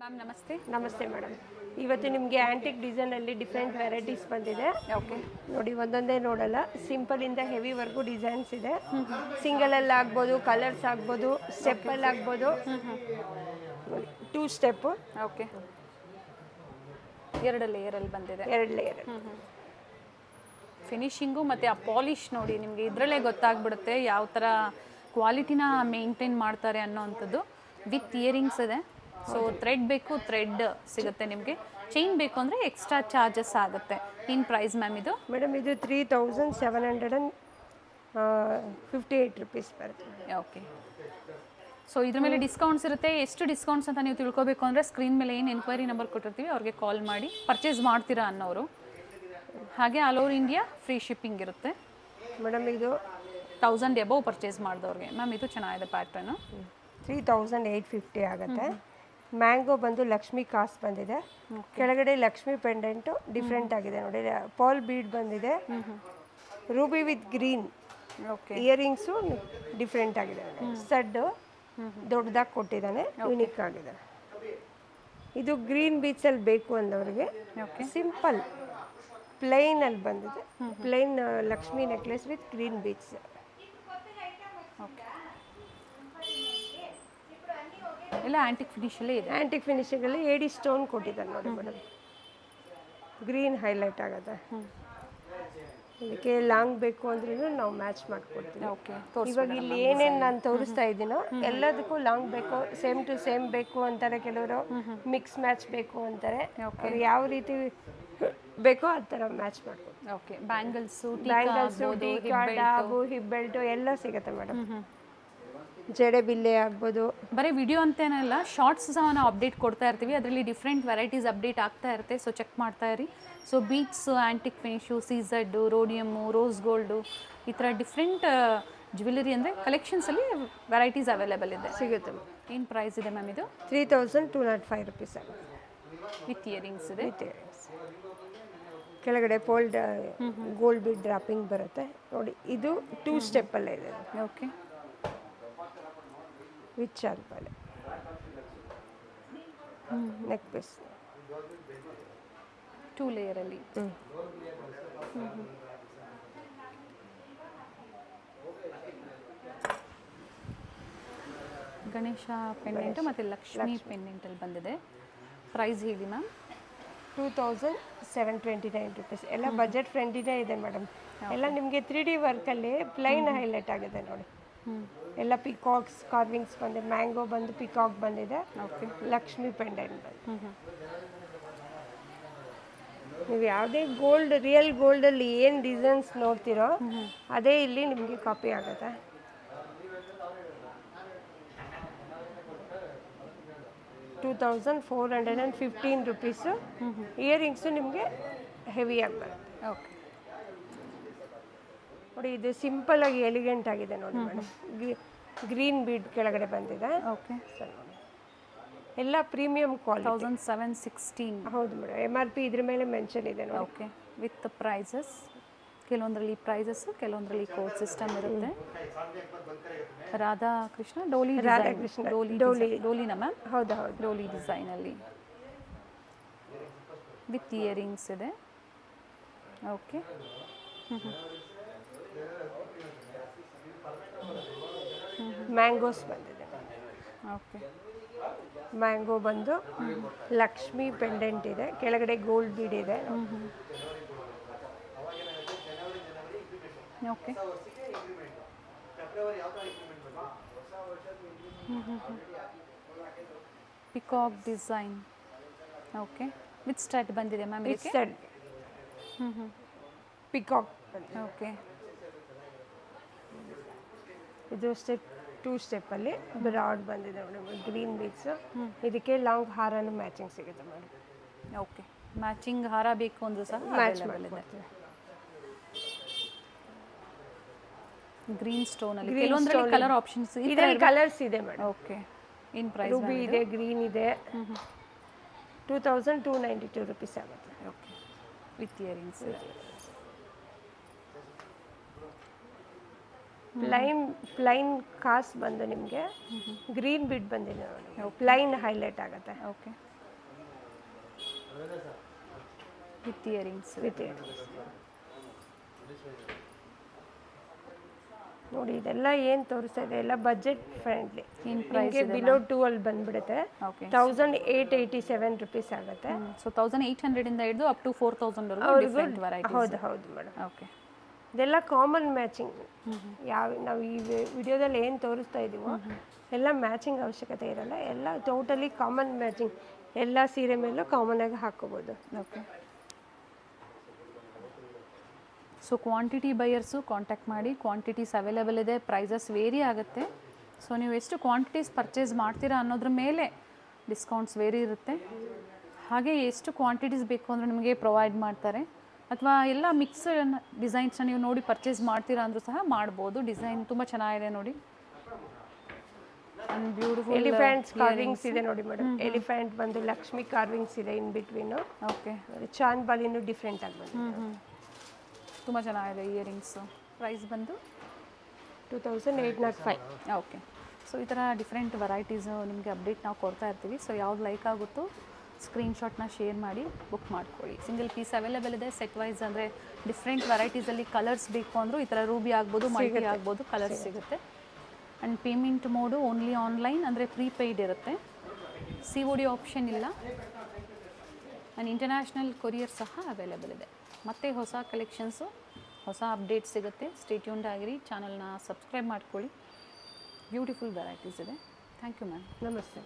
Ma'am ನಮಸ್ತೆ. ನಮಸ್ತೆ madam. ಇವತ್ತು ನಿಮಗೆ ಆ್ಯಂಟಿಕ್ ಡಿಸೈನಲ್ಲಿ ಡಿಫ್ರೆಂಟ್ ವೆರೈಟೀಸ್ ಬಂದಿದೆ. ಓಕೆ, ನೋಡಿ ಒಂದೊಂದೇ ನೋಡಲ್ಲ, ಸಿಂಪಲಿಂದ ಹೆವಿವರೆಗೂ ಡಿಸೈನ್ಸ್ ಇದೆ. ಸಿಂಗಲಲ್ಲಿ ಆಗ್ಬೋದು, ಕಲರ್ಸ್ ಆಗ್ಬೋದು, ಸ್ಟೆಪ್ಪಲ್ಲಿ ಆಗ್ಬೋದು. 2 ಸ್ಟೆಪ್ಪು. ಓಕೆ, 2 ಲೇಯರಲ್ಲಿ ಬಂದಿದೆ. 2 ಲೇಯರ್. ಫಿನಿಶಿಂಗು ಮತ್ತು ಆ ಪಾಲಿಶ್ ನೋಡಿ, ನಿಮಗೆ ಇದರಲ್ಲೇ ಗೊತ್ತಾಗ್ಬಿಡುತ್ತೆ ಯಾವ ಥರ ಕ್ವಾಲಿಟಿನ ಮೇಂಟೈನ್ ಮಾಡ್ತಾರೆ ಅನ್ನೋ ಅಂಥದ್ದು. ವಿತ್ ಇಯರಿಂಗ್ಸ್ ಇದೆ. ಸೊ ಥ್ರೆಡ್ ಬೇಕು, ಥ್ರೆಡ್ ಸಿಗುತ್ತೆ ನಿಮಗೆ. ಚೈನ್ ಬೇಕು ಅಂದರೆ ಎಕ್ಸ್ಟ್ರಾ ಚಾರ್ಜಸ್ ಆಗುತ್ತೆ. ಏನು ಪ್ರೈಸ್ ಮ್ಯಾಮ್ ಇದು? ಮೇಡಮ್ ಇದು 3758 ರುಪೀಸ್ ಬರುತ್ತೆ. ಓಕೆ, ಸೊ ಇದ್ರ ಮೇಲೆ ಡಿಸ್ಕೌಂಟ್ಸ್ ಇರುತ್ತೆ. ಎಷ್ಟು ಡಿಸ್ಕೌಂಟ್ಸ್ ಅಂತ ನೀವು ತಿಳ್ಕೊಬೇಕು ಅಂದರೆ ಸ್ಕ್ರೀನ್ ಮೇಲೆ ಏನು ಎನ್ಕ್ವೈರಿ ನಂಬರ್ ಕೊಟ್ಟಿರ್ತೀವಿ ಅವ್ರಿಗೆ ಕಾಲ್ ಮಾಡಿ ಪರ್ಚೇಸ್ ಮಾಡ್ತೀರಾ ಅನ್ನೋರು. ಹಾಗೆ all over India free shipping ಇರುತ್ತೆ. ಮೇಡಮ್ ಇದು 1000 ಎಬವ್ ಪರ್ಚೇಸ್ ಮಾಡಿದವ್ರಿಗೆ. ಮ್ಯಾಮ್ ಇದು ಚೆನ್ನಾಗಿದೆ ಪ್ಯಾಟ್ರನು. 3850 ಆಗುತ್ತೆ. ಮ್ಯಾಂಗೋ ಬಂದು ಲಕ್ಷ್ಮಿ ಕಾಸ್ ಬಂದಿದೆ. ಕೆಳಗಡೆ ಲಕ್ಷ್ಮಿ ಪೆಂಡೆಂಟು ಡಿಫ್ರೆಂಟ್ ಆಗಿದೆ ನೋಡಿ. ಪಾಲ್ ಬೀಡ್ ಬಂದಿದೆ. Ruby with green. Okay, earrings different ಆಗಿದೆ. ಸ್ಟಡ್ಡು ದೊಡ್ಡದಾಗಿ ಕೊಟ್ಟಿದ್ದಾನೆ, ಯುನಿಕ್ ಆಗಿದೆ. ಇದು ಗ್ರೀನ್ ಬೀಚಲ್ಲಿ ಬೇಕು ಅಂದವರಿಗೆ ಸಿಂಪಲ್ ಪ್ಲೈನಲ್ಲಿ ಬಂದಿದೆ. Plain Lakshmi necklace with green beach. Okay, ಎಲ್ಲ ಆ್ಯಂಟಿಕ್ ಫಿನಿಶಲ್ಲೇ ಇದೆ. ಆ್ಯಂಟಿಕ್ ಫಿನಿಶಿಂಗಲ್ಲಿ ಏಡಿ ಸ್ಟೋನ್ ಕೊಟ್ಟಿದ್ದಾರೆ ನೋಡಿ ಮೇಡಮ್. ಗ್ರೀನ್ ಹೈಲೈಟ್ ಆಗುತ್ತೆ. ಇದಕ್ಕೆ ಲಾಂಗ್ ಬೇಕು ಅಂದ್ರೂ ನಾವು ಮ್ಯಾಚ್ ಮಾಡ್ಕೊಡ್ತೀವಿ. ಓಕೆ, ಇವಾಗ ಇಲ್ಲಿ ಏನೇನು ನಾನು ತೋರಿಸ್ತಾ ಇದ್ದೀನೋ ಎಲ್ಲದಕ್ಕೂ ಲಾಂಗ್ ಬೇಕು, ಸೇಮ್ ಟು ಸೇಮ್ ಬೇಕು ಅಂತಾರೆ ಕೆಲವರು. ಮಿಕ್ಸ್ ಮ್ಯಾಚ್ ಬೇಕು ಅಂತಾರೆ. ಅವ್ರು ಯಾವ ರೀತಿ ಬೇಕೋ ಆ ಥರ ಮ್ಯಾಚ್ ಮಾಡ್ಕೊಡ್ತೀವಿ. ಓಕೆ, ಬ್ಯಾಂಗಲ್ಸು, ಡಾಬು, ಹಿಪ್ ಬೆಲ್ಟು ಎಲ್ಲ ಸಿಗುತ್ತೆ ಮೇಡಮ್. ಜಡೆ ಬಿಲ್ಲೆ ಆಗ್ಬೋದು. ಬರೀ ವಿಡಿಯೋ ಅಂತೇನಲ್ಲ, ಶಾರ್ಟ್ಸ್ ಸಹ ನಾವು ಅಪ್ಡೇಟ್ ಕೊಡ್ತಾ ಇರ್ತೀವಿ. ಅದರಲ್ಲಿ ಡಿಫ್ರೆಂಟ್ ವೆರೈಟೀಸ್ ಅಪ್ಡೇಟ್ ಆಗ್ತಾ ಇರುತ್ತೆ. ಸೊ ಚೆಕ್ ಮಾಡ್ತಾ ಇರಿ. So beads, antique finish, CZ, rhodium, rose gold, ಈ ಥರ ಡಿಫ್ರೆಂಟ್ ಜ್ಯುವೆಲರಿ ಅಂದರೆ ಕಲೆಕ್ಷನ್ಸಲ್ಲಿ ವೆರೈಟೀಸ್ ಅವೈಲೇಬಲ್ ಇದೆ, ಸಿಗುತ್ತೆ. ಏನು ಪ್ರೈಸ್ ಇದೆ ಮ್ಯಾಮ್ ಇದು? 3205 ರುಪೀಸ್ ಆಗುತ್ತೆ. ವಿತ್ ಇಯರಿಂಗ್ಸ್ ಇದೆ. With earrings. ಕೆಳಗಡೆ ಫೋಲ್ಡ್ ಗೋಲ್ಡ್ ಬೀಡ್ ಡ್ರಾಪಿಂಗ್ ಬರುತ್ತೆ ನೋಡಿ. ಇದು 2 ಸ್ಟೆಪ್ಪಲ್ಲೇ ಇದೆ. ಓಕೆ, ವಿತ್ ಚಾರ್ಪಲ್ ನೆಕ್ ಪೀಸ್ 2 ಲೇಯರಲ್ಲಿ. ಗಣೇಶ ಪೆಂಡೆಂಟು ಮತ್ತು ಲಕ್ಷ್ಮಿ ಪೆಂಡೆಂಟಲ್ಲಿ ಬಂದಿದೆ. ಪ್ರೈಸ್ ಹೇಳಿ ಮ್ಯಾಮ್? 2729 ರುಪೀಸ್. ಎಲ್ಲ ಬಜೆಟ್ ಫ್ರೆಂಡ್ಲಿನೇ ಇದೆ ಮೇಡಮ್. ಎಲ್ಲ ನಿಮಗೆ 3D ವರ್ಕಲ್ಲಿ ಪ್ಲೈನ್ ಹೈಲೈಟ್ ಆಗಿದೆ ನೋಡಿ. ಎಲ್ಲ ಪಿಕಾಕ್ಸ್ ಕಾರ್ವಿಂಗ್ಸ್ ಬಂದಿದೆ. ಮ್ಯಾಂಗೋ ಬಂದು ಪಿಕಾಕ್ ಬಂದಿದೆ. ಓಕೆ, ಲಕ್ಷ್ಮಿ ಪೆಂಡೆಂಟ್ ಬಂದು. ನೀವು ಯಾವುದೇ ಗೋಲ್ಡ್, ರಿಯಲ್ ಗೋಲ್ಡಲ್ಲಿ ಏನು ಡಿಸೈನ್ಸ್ ನೋಡ್ತೀರೋ ಅದೇ ಇಲ್ಲಿ ನಿಮಗೆ ಕಾಪಿ ಆಗುತ್ತೆ. $2415 ರುಪೀಸು. ಇಯರಿಂಗ್ಸು ನಿಮಗೆ ಹೆವಿಯಾಗಿ ಬರುತ್ತೆ. ಓಕೆ, ನೋಡಿ ಇದು ಸಿಂಪಲ್ ಆಗಿ ಎಲಿಗೆಂಟ್ ಆಗಿದೆ ನೋಡಿ ಮೇಡಮ್. ಗ್ರೀನ್ ಬೀಡ್ ಕೆಳಗಡೆ ಬಂದಿದೆ. ಓಕೆ, ಸರ್ ನೋಡಿ ಎಲ್ಲ ಪ್ರೀಮಿಯಂ ಕ್ವಾಲಿಟಿ. 1716. ಹೌದು ಮೇಡಮ್. MRP ಇದ್ರ ಮೇಲೆ ಮೆನ್ಷನ್ ಇದೆ ನೋಡಿ. Okay, with prices. ಕೆಲವೊಂದರಲ್ಲಿ ಪ್ರೈಸಸ್, ಕೆಲವೊಂದರಲ್ಲಿ ಕೋಡ್ ಸಿಸ್ಟಮ್ ಇರುತ್ತೆ. ರಾಧಾಕೃಷ್ಣ ಡೋಲಿ, ರಾಧಾಕೃಷ್ಣ ಡೋಲಿನ ಮ್ಯಾಮ್? ಹೌದು ಹೌದು, ಡೋಲಿ ಡಿಸೈನಲ್ಲಿ ವಿತ್ ಇಯರಿಂಗ್ಸ್ ಇದೆ. ಓಕೆ, ಮ್ಯಾಂಗೋಸ್ ಬಂದಿದೆ. ಓಕೆ, ಮ್ಯಾಂಗೋ ಬಂದು ಲಕ್ಷ್ಮಿ ಪೆಂಡೆಂಟ್ ಇದೆ. ಕೆಳಗಡೆ ಗೋಲ್ಡ್ ಬೀಡ್ ಇದೆ. Okay, peacock design. Okay, with stud ಬಂದಿದೆ ma'am. With stud peacock. Okay, ಇದು 2 ಸ್ಟೆಪ್ಪಲ್ಲಿ ಬ್ರಾಡ್ ಬಂದಿದೆ ಮೇಡಮ್. Green beads. ಇದಕ್ಕೆ ಲಾಂಗ್ ಹಾರನು ಮ್ಯಾಚಿಂಗ್ ಸಿಗುತ್ತೆ ಮೇಡಮ್. ಓಕೆ, ಮ್ಯಾಚಿಂಗ್ ಹಾರ ಬೇಕು ಅಂದರೂ ಸಹ ಮ್ಯಾಚ್ ಅವೈಲೇಬಲ್ ಇದೆ. ಗ್ರೀನ್ ಸ್ಟೋನಲ್ಲಿ ಕೆಲವೊಂದರಲ್ಲಿ ಕಲರ್ ಆಪ್ಷನ್ಸ್ ಇದೆ. ಕಲರ್ಸ್ ಇದೆ ಮೇಡಮ್. ಓಕೆ, ಏನು ಪ್ರೈಸ್? ರೂಬಿ ಇದೆ, ಗ್ರೀನ್ ಇದೆ. 2292 ರುಪೀಸ್ ಆಗುತ್ತೆ. Okay, with earrings. ಪ್ಲೈನ್ ಕಾಸ್ ಬಂದು ನಿಮಗೆ ಗ್ರೀನ್ ಬಿಡ್ ಬಂದಿದೆ ನೋಡಿ. ಪ್ಲೈನ್ ಹೈಲೈಟ್ ಆಗುತ್ತೆ. Okay, with earrings. ವಿತ್ ನೋಡಿ ಇದೆಲ್ಲ ಏನು ತೋರಿಸ್ತಾ ಇದೆ ಎಲ್ಲ ಬಜೆಟ್ ಫ್ರೆಂಡ್ಲಿ. ಏನು ಪ್ರೈಸ್ ನಿಮಗೆ ಬಿಲೋ 2 ಅಲ್ಲಿ ಬಂದ್ಬಿಡುತ್ತೆ. ಓಕೆ. 1887 ರುಪೀಸ್ ಆಗುತ್ತೆ. ಸೊ 1800 ಇಂದ ಹಿಡಿದು ಅಪ್ ಟು 4000 ವರೆಗೂ ಡಿಫರೆಂಟ್ ವೆರೈಟೀಸ್. ಹೌದು ಹೌದು ಮೇಡಮ್. ಓಕೆ. ಇದೆಲ್ಲ ಕಾಮನ್ ಮ್ಯಾಚಿಂಗ್. ನಾವು ಈ ವಿಡಿಯೋದಲ್ಲಿ ಏನು ತೋರಿಸ್ತಾ ಇದ್ದೀವೋ ಎಲ್ಲ ಮ್ಯಾಚಿಂಗ್ ಅವಶ್ಯಕತೆ ಇರಲ್ಲ. ಎಲ್ಲ ಟೋಟಲಿ ಕಾಮನ್ ಮ್ಯಾಚಿಂಗ್. ಎಲ್ಲ ಸೀರೆ ಮೇಲೂ ಕಾಮನ್ ಆಗಿ ಹಾಕೋಬೋದು. Okay. So quantity buyers contact ಮಾಡಿ. ಕ್ವಾಂಟಿಟೀಸ್ ಅವೈಲೇಬಲ್ ಇದೆ, ಪ್ರೈಸಸ್ ವೇರಿ ಆಗುತ್ತೆ. ಸೊ ನೀವು ಎಷ್ಟು ಕ್ವಾಂಟಿಟೀಸ್ ಪರ್ಚೇಸ್ ಮಾಡ್ತೀರಾ ಅನ್ನೋದ್ರ ಮೇಲೆ ಡಿಸ್ಕೌಂಟ್ಸ್ ವೇರಿ ಇರುತ್ತೆ. ಹಾಗೆ ಎಷ್ಟು ಕ್ವಾಂಟಿಟೀಸ್ ಬೇಕು ಅಂದರೆ ನಿಮಗೆ ಪ್ರೊವೈಡ್ ಮಾಡ್ತಾರೆ. ಅಥವಾ ಎಲ್ಲ ಮಿಕ್ಸ್ ಡಿಸೈನ್ಸ್ನ ನೀವು ನೋಡಿ ಪರ್ಚೇಸ್ ಮಾಡ್ತೀರಾ ಅಂದರೂ ಸಹ ಮಾಡ್ಬೋದು. ಡಿಸೈನ್ ತುಂಬ ಚೆನ್ನಾಗಿದೆ ನೋಡಿ. ಆ್ಯಂಡ್ ಬ್ಯೂಟಿಫುಲ್ ಎಲಿಫೆಂಟ್ಸ್ ಕಾರ್ವಿಂಗ್ಸ್ ಇದೆ ನೋಡಿ ಮೇಡಮ್. ಎಲಿಫೆಂಟ್ ಬಂದು ಲಕ್ಷ್ಮಿ ಕಾರ್ವಿಂಗ್ಸ್ ಇದೆ ಇನ್ ಬಿಟ್ವೀನು. ಓಕೆ. ಚಾಂದ್ ಬಾಲಿನೂ ಡಿಫ್ರೆಂಟ್ ಆಗಿ ಬಂದಿದೆ. ತುಂಬ ಚೆನ್ನಾಗಿದೆ ಇಯರಿಂಗ್ಸು. ಪ್ರೈಸ್ ಬಂದು 2805. ಓಕೆ. ಸೊ ಈ ಥರ ಡಿಫ್ರೆಂಟ್ ವೆರೈಟೀಸು ನಿಮಗೆ ಅಪ್ಡೇಟ್ ನಾವು ಕೊಡ್ತಾ ಇರ್ತೀವಿ. ಸೊ ಯಾವ್ದು ಲೈಕ್ ಆಗುತ್ತೋ ಸ್ಕ್ರೀನ್ಶಾಟ್ನ ಶೇರ್ ಮಾಡಿ ಬುಕ್ ಮಾಡ್ಕೊಳ್ಳಿ. ಸಿಂಗಲ್ ಪೀಸ್ ಅವೈಲೇಬಲ್ ಇದೆ. ಸೆಟ್ ವೈಸ್ ಅಂದರೆ ಡಿಫ್ರೆಂಟ್ ವೆರೈಟೀಸಲ್ಲಿ ಕಲರ್ಸ್ ಬೇಕು ಅಂದರೂ ಈ ಥರ ರೂಬಿ ಆಗ್ಬೋದು, ಮಲ್ಟಿ ಆಗ್ಬೋದು, ಕಲರ್ಸ್ ಸಿಗುತ್ತೆ. And payment mode only online ಅಂದರೆ ಪ್ರೀಪೇಯ್ಡ್ ಇರುತ್ತೆ. COD ಆಪ್ಷನ್ ಇಲ್ಲ. ಆ್ಯಂಡ್ ಇಂಟರ್ನ್ಯಾಷನಲ್ ಕೊರಿಯರ್ ಸಹ ಅವೈಲೇಬಲ್ ಇದೆ. ಮತ್ತು ಹೊಸ ಕಲೆಕ್ಷನ್ಸು, ಹೊಸ ಅಪ್ಡೇಟ್ ಸಿಗುತ್ತೆ. ಸ್ಟೇ ಟ್ಯೂನ್ಡ್ ಆಗಿರಿ. ಚಾನಲ್ನ ಸಬ್ಸ್ಕ್ರೈಬ್ ಮಾಡ್ಕೊಳ್ಳಿ. ಬ್ಯೂಟಿಫುಲ್ ವೆರೈಟೀಸ್ ಇದೆ. Thank you ma'am. ನಮಸ್ತೆ.